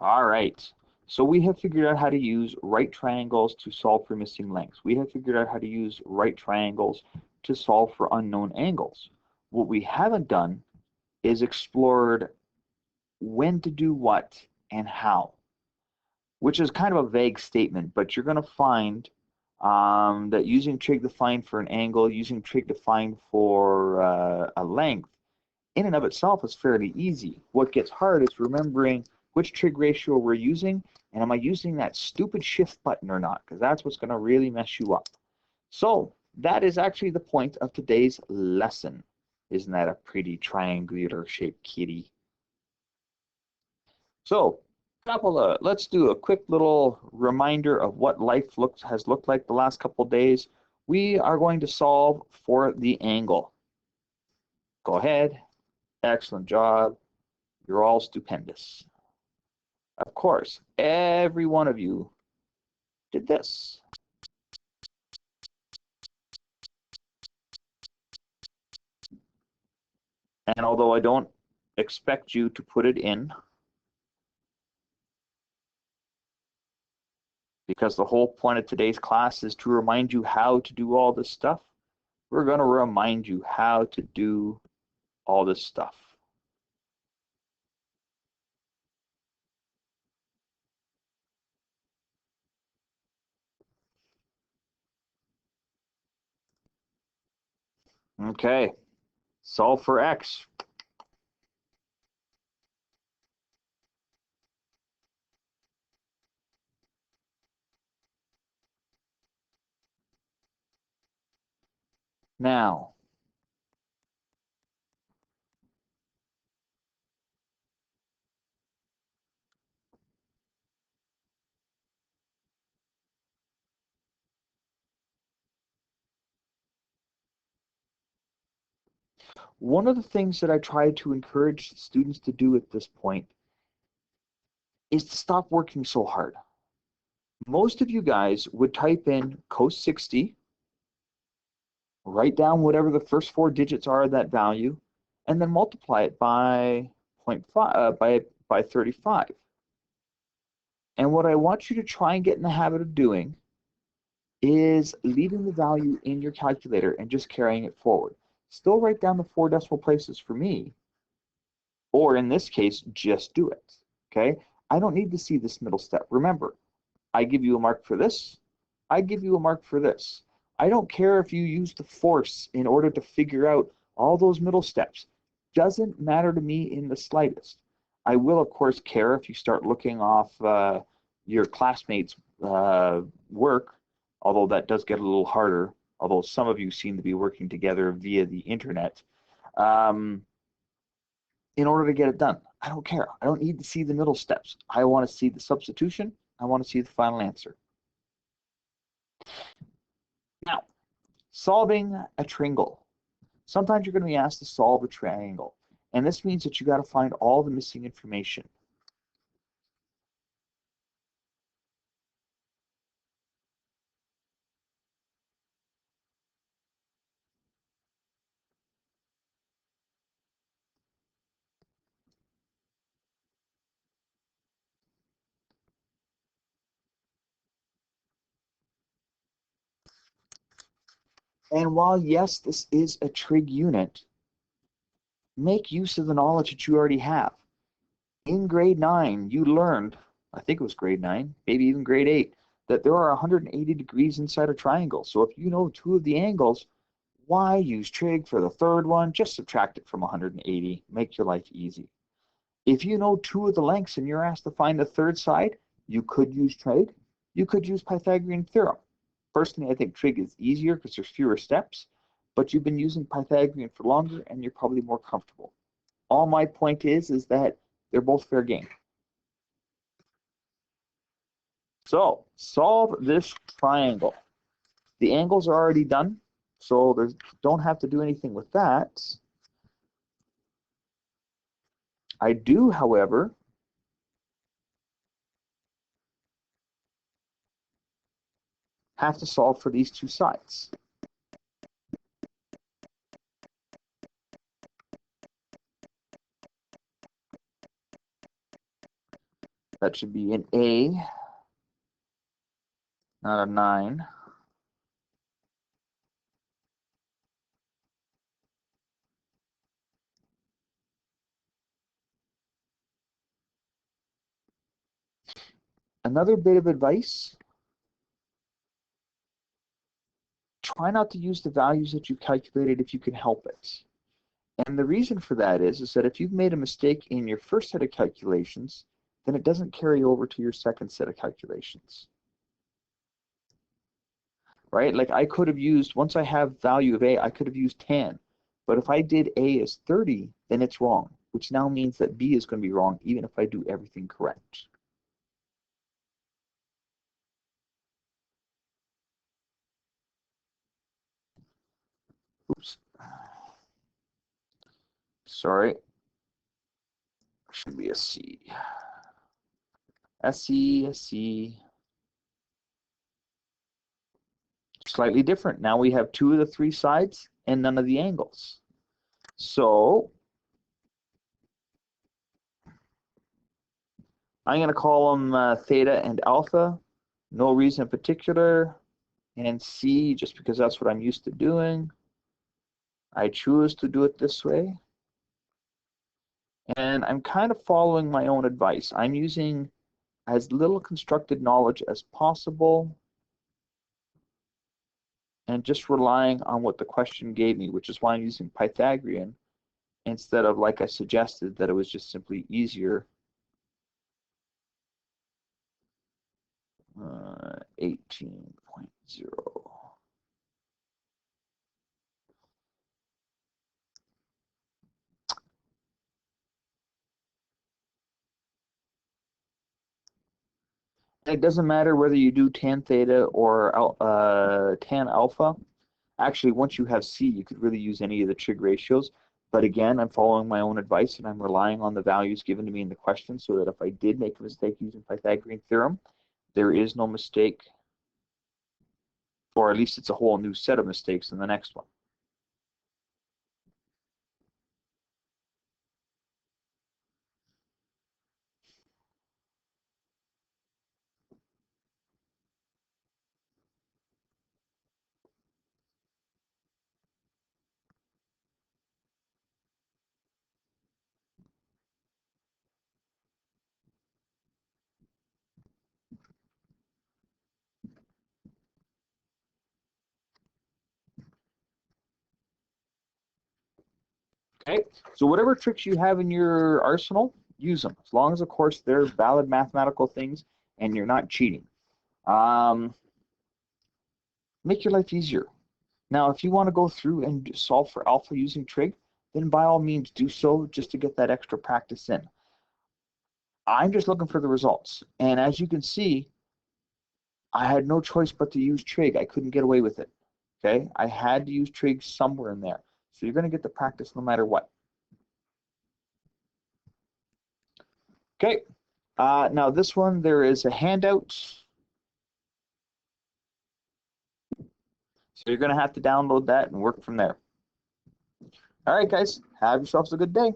All right. So we have figured out how to use right triangles to solve for missing lengths. We have figured out how to use right triangles to solve for unknown angles. What we haven't done is explored when to do what and how, which is kind of a vague statement, but you're going to find that using trig to find for an angle, using trig to find for a length, in and of itself is fairly easy. What gets hard is remembering which trig ratio we're using, and am I using that stupid shift button or not, because that's what's going to really mess you up. So that is actually the point of today's lesson. Isn't that a pretty triangular shaped kitty? So let's do a quick little reminder of what life has looked like the last couple of days. We are going to solve for the angle. Go ahead. Excellent job. You're all stupendous. Of course, every one of you did this. And although I don't expect you to put it in, because the whole point of today's class is to remind you how to do all this stuff, we're going to remind you how to do all this stuff. Okay, solve for x. Now, one of the things that I try to encourage students to do at this point is to stop working so hard. Most of you guys would type in cos 60, write down whatever the first four digits are of that value, and then multiply it by 0.5 by 35. And what I want you to try and get in the habit of doing is leaving the value in your calculator and just carrying it forward. Still write down the 4 decimal places for me, or in this case, just do it. Okay? I don't need to see this middle step. Remember, I give you a mark for this, I give you a mark for this. I don't care if you use the force in order to figure out all those middle steps. Doesn't matter to me in the slightest. I will, of course, care if you start looking off your classmates' work, although that does get a little harder, although some of you seem to be working together via the internet, in order to get it done. I don't care. I don't need to see the middle steps. I want to see the substitution. I want to see the final answer. Now, solving a triangle. Sometimes you're going to be asked to solve a triangle, and this means that you got to find all the missing information. And while, yes, this is a trig unit, make use of the knowledge that you already have. In grade 9, you learned, I think it was grade 9, maybe even grade 8, that there are 180 degrees inside a triangle. So if you know 2 of the angles, why use trig for the third one? Just subtract it from 180. Make your life easy. If you know 2 of the lengths and you're asked to find the third side, you could use trig. You could use Pythagorean theorem. Personally, I think trig is easier because there's fewer steps, but you've been using Pythagorean for longer and you're probably more comfortable. All my point is that they're both fair game. So solve this triangle. The angles are already done, so don't have to do anything with that. I do, however, have to solve for these 2 sides. That should be an A, not a 9. Another bit of advice, try not to use the values that you calculated if you can help it. And the reason for that is that if you've made a mistake in your first set of calculations, then it doesn't carry over to your second set of calculations. Right? Like I could have used, once I have value of A, I could have used 10. But if I did A as 30, then it's wrong, which now means that B is going to be wrong even if I do everything correct. Oops. Sorry. Should be a C. A C. Slightly different. Now we have 2 of the 3 sides and none of the angles. So I'm going to call them theta and alpha. No reason in particular. And C, just because that's what I'm used to doing. I choose to do it this way. And I'm kind of following my own advice. I'm using as little constructed knowledge as possible and just relying on what the question gave me, which is why I'm using Pythagorean instead of, like I suggested, that it was just simply easier. 18.0. It doesn't matter whether you do tan theta or tan alpha. Actually, once you have C, you could really use any of the trig ratios. But again, I'm following my own advice and I'm relying on the values given to me in the question so that if I did make a mistake using Pythagorean theorem, there is no mistake, or at least it's a whole new set of mistakes in the next one. Okay, so whatever tricks you have in your arsenal, use them. As long as, of course, they're valid mathematical things and you're not cheating. Make your life easier. Now, if you want to go through and solve for alpha using trig, then by all means do so just to get that extra practice in. I'm just looking for the results. And as you can see, I had no choice but to use trig. I couldn't get away with it. Okay, I had to use trig somewhere in there. So you're going to get the practice no matter what. Okay, now this one, there is a handout. So you're going to have to download that and work from there. All right, guys, have yourselves a good day.